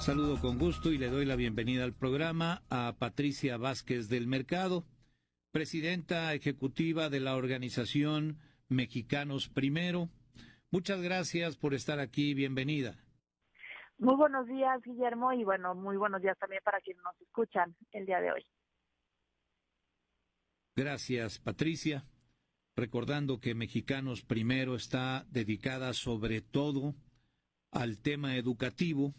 Saludo con gusto y le doy la bienvenida al programa a Patricia Vázquez del Mercado, presidenta ejecutiva de la organización Mexicanos Primero. Muchas gracias por estar aquí, bienvenida. Muy buenos días, Guillermo, y bueno, muy buenos días también para quienes nos escuchan el día de hoy. Gracias, Patricia. Recordando que Mexicanos Primero está dedicada sobre todo al tema educativo,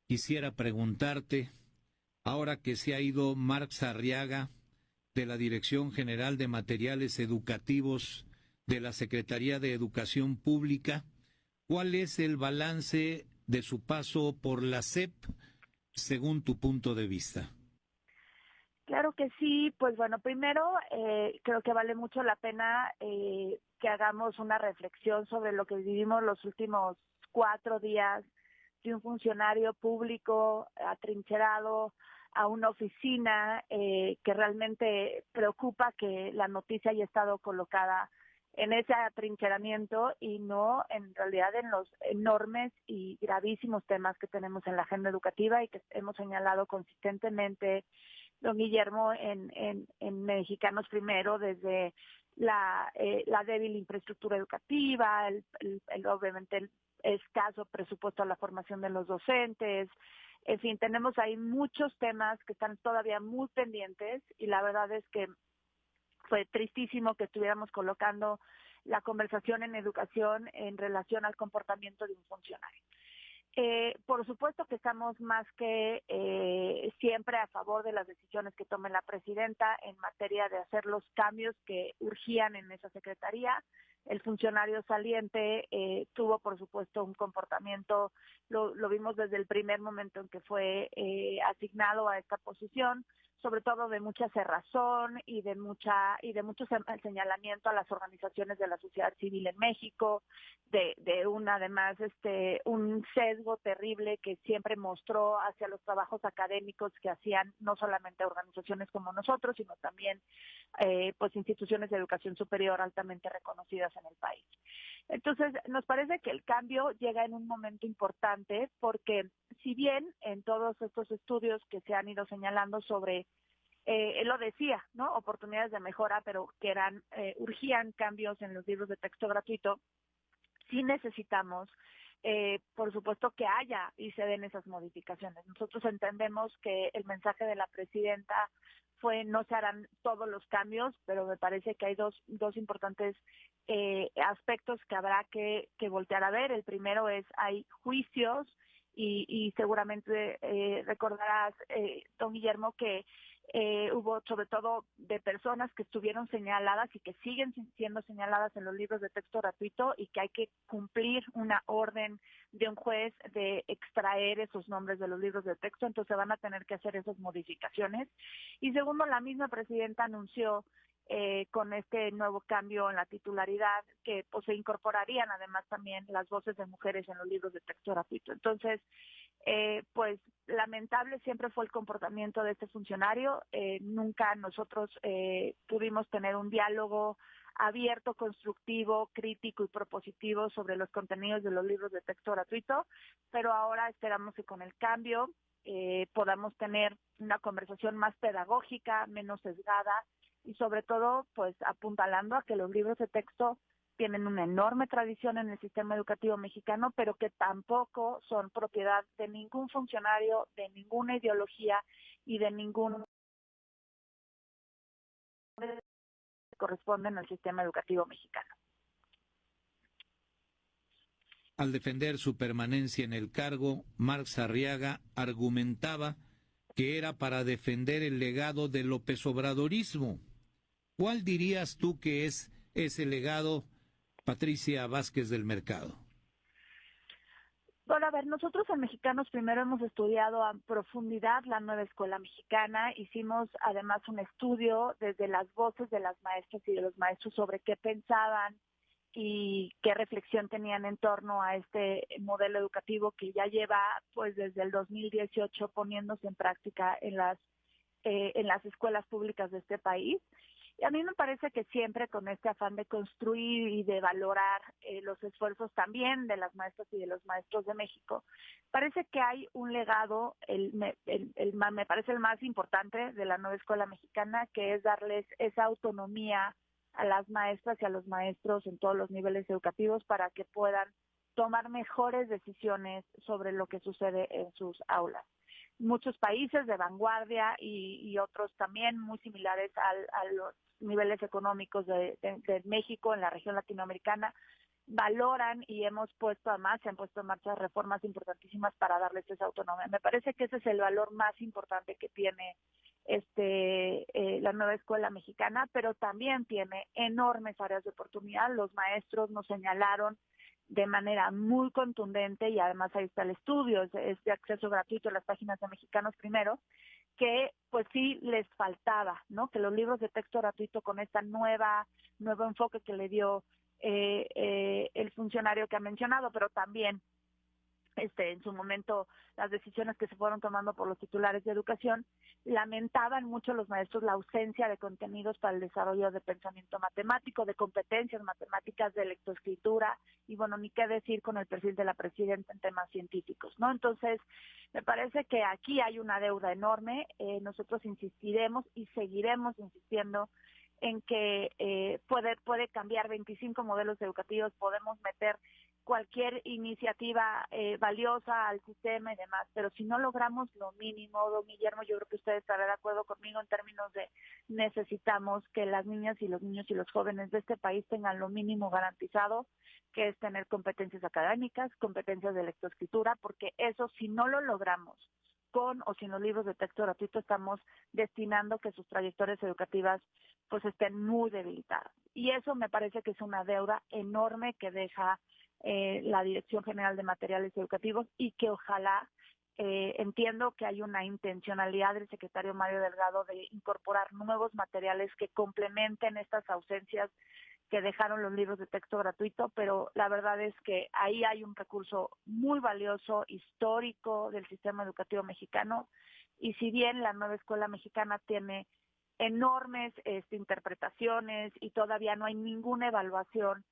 quisiera preguntarte, ahora que se ha ido Marx Arriaga de la Dirección General de Materiales Educativos de la Secretaría de Educación Pública, ¿cuál es el balance de su paso por la SEP según tu punto de vista? Claro que sí, pues bueno, primero creo que vale mucho la pena que hagamos una reflexión sobre lo que vivimos los últimos 4 días de un funcionario público atrincherado a una oficina que realmente preocupa que la noticia haya estado colocada en ese atrincheramiento y no en realidad en los enormes y gravísimos temas que tenemos en la agenda educativa y que hemos señalado consistentemente, don Guillermo, en Mexicanos Primero, desde la débil infraestructura educativa, obviamente el escaso presupuesto a la formación de los docentes. En fin, tenemos ahí muchos temas que están todavía muy pendientes y la verdad es que fue tristísimo que estuviéramos colocando la conversación en educación en relación al comportamiento de un funcionario. Por supuesto que estamos más que siempre a favor de las decisiones que tome la presidenta en materia de hacer los cambios que urgían en esa secretaría. El funcionario saliente tuvo, por supuesto, un comportamiento, lo vimos desde el primer momento en que fue asignado a esta posición, sobre todo de mucha cerrazón y de mucho señalamiento a las organizaciones de la sociedad civil en México, de un sesgo terrible que siempre mostró hacia los trabajos académicos que hacían no solamente organizaciones como nosotros, sino también pues instituciones de educación superior altamente reconocidas en el país. Entonces, nos parece que el cambio llega en un momento importante porque si bien en todos estos estudios que se han ido señalando sobre, él lo decía, ¿no?, oportunidades de mejora, pero que urgían cambios en los libros de texto gratuito, sí necesitamos, por supuesto, que haya y se den esas modificaciones. Nosotros entendemos que el mensaje de la presidenta fue no se harán todos los cambios, pero me parece que hay dos importantes aspectos que habrá que voltear a ver. El primero es, hay juicios y seguramente recordarás, don Guillermo, que hubo sobre todo de personas que estuvieron señaladas y que siguen siendo señaladas en los libros de texto gratuito y que hay que cumplir una orden de un juez de extraer esos nombres de los libros de texto, entonces van a tener que hacer esas modificaciones. Y segundo, la misma presidenta anunció con este nuevo cambio en la titularidad que pues se incorporarían además también las voces de mujeres en los libros de texto gratuito. Entonces, pues lamentable siempre fue el comportamiento de este funcionario. Nunca nosotros pudimos tener un diálogo abierto, constructivo, crítico y propositivo sobre los contenidos de los libros de texto gratuito, pero ahora esperamos que con el cambio podamos tener una conversación más pedagógica, menos sesgada y sobre todo pues apuntalando a que los libros de texto tienen una enorme tradición en el sistema educativo mexicano, pero que tampoco son propiedad de ningún funcionario, de ninguna ideología y de ningún que corresponden al sistema educativo mexicano. Al defender su permanencia en el cargo, Marx Arriaga argumentaba que era para defender el legado del López Obradorismo. ¿Cuál dirías tú que es ese legado, Patricia Vázquez del Mercado? Bueno, a ver, nosotros en Mexicanos Primero hemos estudiado a profundidad la nueva escuela mexicana, hicimos además un estudio desde las voces de las maestras y de los maestros sobre qué pensaban y qué reflexión tenían en torno a este modelo educativo que ya lleva pues desde el 2018 poniéndose en práctica en las escuelas públicas de este país. Y a mí me parece que siempre con este afán de construir y de valorar los esfuerzos también de las maestras y de los maestros de México, parece que hay un legado, me parece el más importante de la nueva escuela mexicana, que es darles esa autonomía a las maestras y a los maestros en todos los niveles educativos para que puedan tomar mejores decisiones sobre lo que sucede en sus aulas. Muchos países de vanguardia y otros también muy similares a los niveles económicos de México en la región latinoamericana valoran y se han puesto en marcha reformas importantísimas para darles esa autonomía. Me parece que ese es el valor más importante que tiene la nueva escuela mexicana, pero también tiene enormes áreas de oportunidad. Los maestros nos señalaron de manera muy contundente, y además ahí está el estudio, es de acceso gratuito a las páginas de Mexicanos Primero, que pues sí les faltaba, ¿no? Que los libros de texto gratuito con esta nuevo enfoque que le dio el funcionario que ha mencionado, pero también en su momento las decisiones que se fueron tomando por los titulares de educación, lamentaban mucho los maestros la ausencia de contenidos para el desarrollo de pensamiento matemático, de competencias matemáticas, de lectoescritura, y bueno, ni qué decir con el perfil de la presidenta en temas científicos, ¿no? Entonces, me parece que aquí hay una deuda enorme. Nosotros insistiremos y seguiremos insistiendo en que puede cambiar 25 modelos educativos, podemos meter cualquier iniciativa valiosa al sistema y demás, pero si no logramos lo mínimo, don Guillermo, yo creo que usted estará de acuerdo conmigo en términos de necesitamos que las niñas y los niños y los jóvenes de este país tengan lo mínimo garantizado, que es tener competencias académicas, competencias de lectoescritura, porque eso si no lo logramos con o sin los libros de texto gratuito, estamos destinando que sus trayectorias educativas pues estén muy debilitadas. Y eso me parece que es una deuda enorme que deja la Dirección General de Materiales Educativos, y que ojalá, entiendo que hay una intencionalidad del secretario Mario Delgado de incorporar nuevos materiales que complementen estas ausencias que dejaron los libros de texto gratuito, pero la verdad es que ahí hay un recurso muy valioso, histórico del sistema educativo mexicano, y si bien la nueva escuela mexicana tiene enormes interpretaciones y todavía no hay ninguna evaluación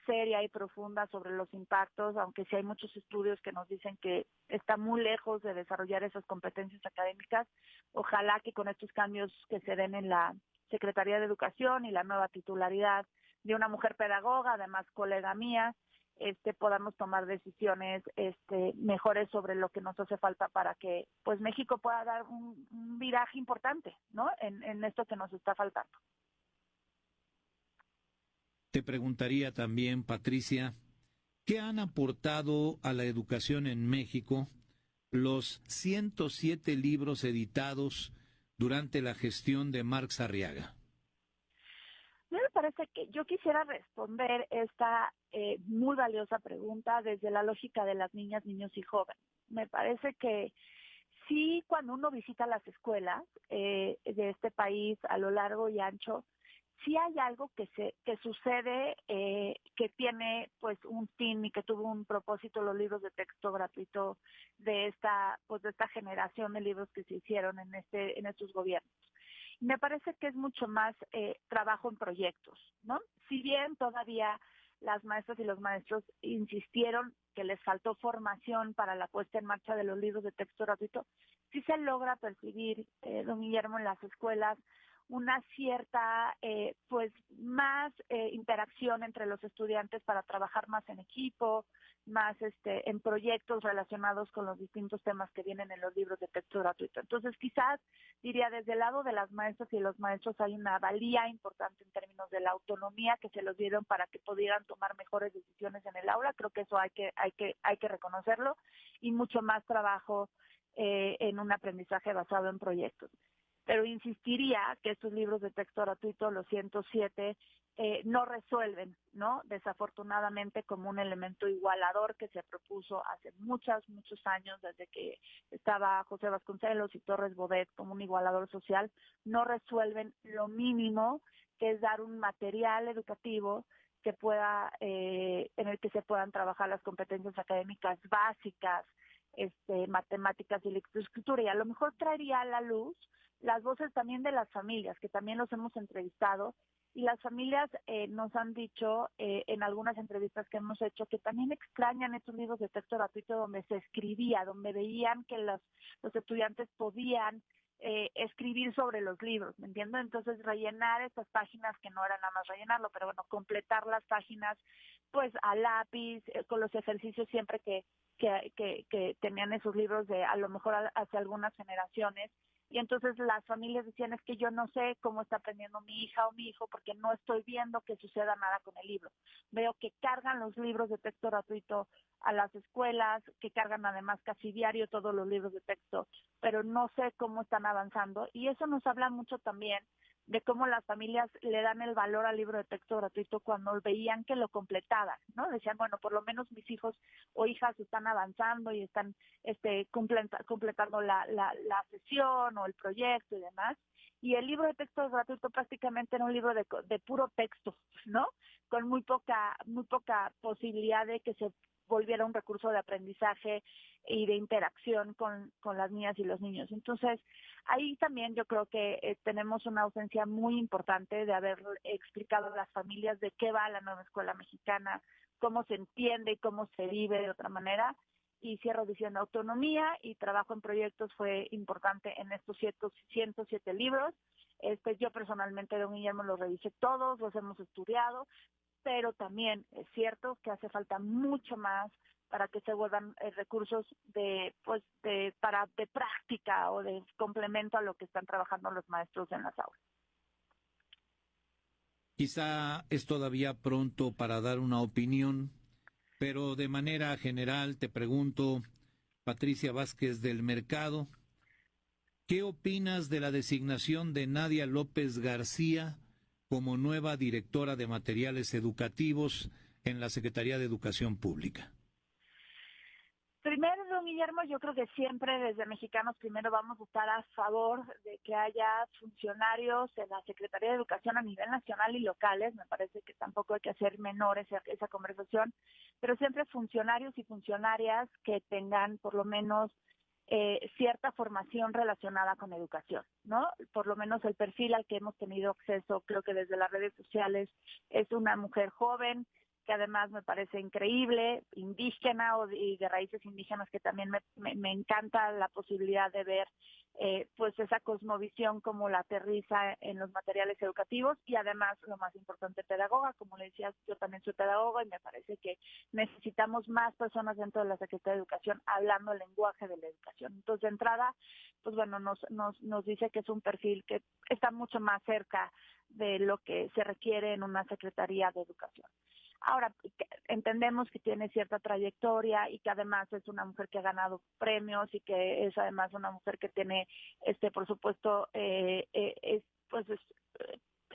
seria y profunda sobre los impactos, aunque sí hay muchos estudios que nos dicen que está muy lejos de desarrollar esas competencias académicas. Ojalá que con estos cambios que se den en la Secretaría de Educación y la nueva titularidad de una mujer pedagoga, además colega mía, podamos tomar decisiones mejores sobre lo que nos hace falta para que pues México pueda dar un viraje importante, ¿no? En esto que nos está faltando. Te preguntaría también, Patricia, ¿qué han aportado a la educación en México los 107 libros editados durante la gestión de Marx Arriaga? A mí me parece que yo quisiera responder esta muy valiosa pregunta desde la lógica de las niñas, niños y jóvenes. Me parece que sí, cuando uno visita las escuelas de este país a lo largo y ancho, sí hay algo que sucede, que tiene pues un fin y que tuvo un propósito, los libros de texto gratuito de esta generación de libros que se hicieron en estos gobiernos. Me parece que es mucho más trabajo en proyectos, ¿no? Si bien todavía las maestras y los maestros insistieron que les faltó formación para la puesta en marcha de los libros de texto gratuito, sí se logra percibir, don Guillermo, en las escuelas una cierta, pues, más interacción entre los estudiantes para trabajar más en equipo, más en proyectos relacionados con los distintos temas que vienen en los libros de texto gratuito. Entonces, quizás, diría, desde el lado de las maestras y los maestros hay una valía importante en términos de la autonomía que se los dieron para que pudieran tomar mejores decisiones en el aula. Creo que eso hay que reconocerlo, y mucho más trabajo en un aprendizaje basado en proyectos. Pero insistiría que estos libros de texto gratuito, los 107, no resuelven, ¿no? Desafortunadamente, como un elemento igualador que se propuso hace muchos años, desde que estaba José Vasconcelos y Torres Bodet como un igualador social, no resuelven lo mínimo, que es dar un material educativo que pueda, en el que se puedan trabajar las competencias académicas básicas, matemáticas y lectoescritura, y a lo mejor traería a la luz las voces también de las familias, que también los hemos entrevistado, y las familias nos han dicho en algunas entrevistas que hemos hecho que también extrañan estos libros de texto gratuito donde se escribía, donde veían que los estudiantes podían escribir sobre los libros, ¿me entiendo? Entonces rellenar estas páginas, que no era nada más rellenarlo, pero bueno, completar las páginas pues a lápiz, con los ejercicios siempre que tenían esos libros de a lo mejor hace algunas generaciones. Y entonces las familias decían, es que yo no sé cómo está aprendiendo mi hija o mi hijo porque no estoy viendo que suceda nada con el libro. Veo que cargan los libros de texto gratuito a las escuelas, que cargan además casi diario todos los libros de texto, pero no sé cómo están avanzando. Y eso nos habla mucho también de cómo las familias le dan el valor al libro de texto gratuito cuando veían que lo completaban, ¿no? Decían, bueno, por lo menos mis hijos o hijas están avanzando y están completando la sesión o el proyecto y demás. Y el libro de texto gratuito prácticamente era un libro de puro texto, ¿no? Con muy poca posibilidad de que se volviera un recurso de aprendizaje y de interacción con las niñas y los niños. Entonces, ahí también yo creo que tenemos una ausencia muy importante de haber explicado a las familias de qué va la nueva escuela mexicana, cómo se entiende y cómo se vive de otra manera. Y cierro diciendo, autonomía y trabajo en proyectos fue importante en estos 107 libros. Yo personalmente, don Guillermo, los revisé todos, los hemos estudiado, pero también es cierto que hace falta mucho más para que se vuelvan recursos de práctica o de complemento a lo que están trabajando los maestros en las aulas. Quizá es todavía pronto para dar una opinión, pero de manera general te pregunto, Patricia Vázquez del Mercado, ¿qué opinas de la designación de Nadia López García como nueva directora de materiales educativos en la Secretaría de Educación Pública? Primero, don Guillermo, yo creo que siempre desde Mexicanos Primero vamos a estar a favor de que haya funcionarios en la Secretaría de Educación a nivel nacional y locales. Me parece que tampoco hay que hacer menor esa conversación, pero siempre funcionarios y funcionarias que tengan por lo menos cierta formación relacionada con educación, ¿no? Por lo menos el perfil al que hemos tenido acceso, creo que desde las redes sociales, es una mujer joven, que además me parece increíble, indígena y de raíces indígenas, que también me encanta la posibilidad de ver pues esa cosmovisión como la aterriza en los materiales educativos, y además lo más importante, pedagoga. Como le decía, yo también soy pedagoga y me parece que necesitamos más personas dentro de la Secretaría de Educación hablando el lenguaje de la educación. Entonces, de entrada, pues bueno, nos dice que es un perfil que está mucho más cerca de lo que se requiere en una Secretaría de Educación. Ahora, entendemos que tiene cierta trayectoria y que además es una mujer que ha ganado premios y que es además una mujer que tiene, por supuesto,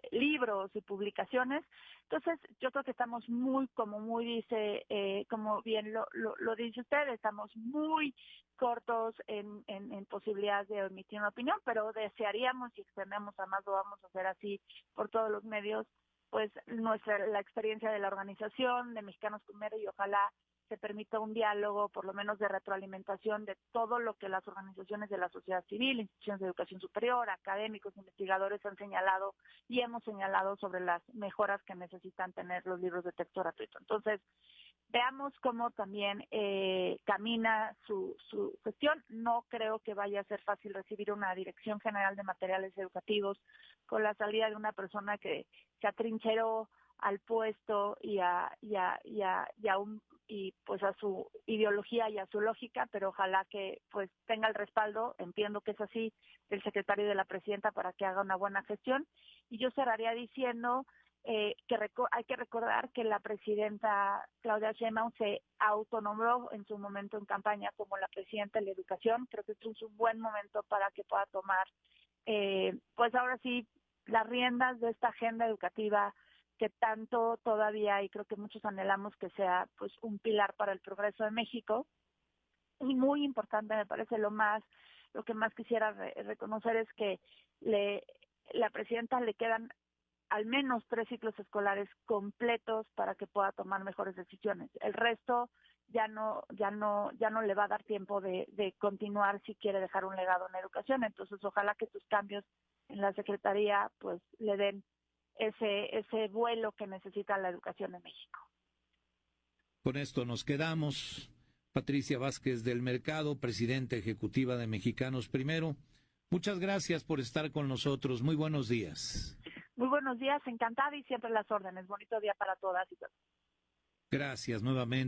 libros y publicaciones. Entonces, yo creo que estamos como bien lo dice usted, estamos muy cortos en posibilidades de emitir una opinión, pero desearíamos y extendemos, además lo vamos a hacer así por todos los medios, pues la experiencia de la organización de Mexicanos Primero, y ojalá se permita un diálogo, por lo menos de retroalimentación, de todo lo que las organizaciones de la sociedad civil, instituciones de educación superior, académicos, investigadores han señalado y hemos señalado sobre las mejoras que necesitan tener los libros de texto gratuito. Entonces, veamos cómo también camina su gestión. No creo que vaya a ser fácil recibir una Dirección General de Materiales Educativos con la salida de una persona que se atrincheró al puesto y pues a su ideología y a su lógica, pero ojalá que pues tenga el respaldo, entiendo que es así, del secretario y de la presidenta para que haga una buena gestión. Y yo cerraría diciendo que hay que recordar que la presidenta Claudia Sheinbaum se autonombró en su momento en campaña como la presidenta de la educación. Creo que esto es un buen momento para que pueda tomar, pues ahora sí, las riendas de esta agenda educativa que tanto todavía, y creo que muchos anhelamos que sea pues un pilar para el progreso de México. Y muy importante, me parece lo que más quisiera reconocer es que la presidenta le quedan al menos 3 ciclos escolares completos para que pueda tomar mejores decisiones. El resto ya no le va a dar tiempo de continuar si quiere dejar un legado en la educación. Entonces, ojalá que tus cambios en la Secretaría pues le den ese vuelo que necesita la educación en México. Con esto nos quedamos. Patricia Vázquez del Mercado, presidenta ejecutiva de Mexicanos Primero. Muchas gracias por estar con nosotros. Muy buenos días. Muy buenos días, encantada y siempre las órdenes. Bonito día para todas y todos. Gracias nuevamente.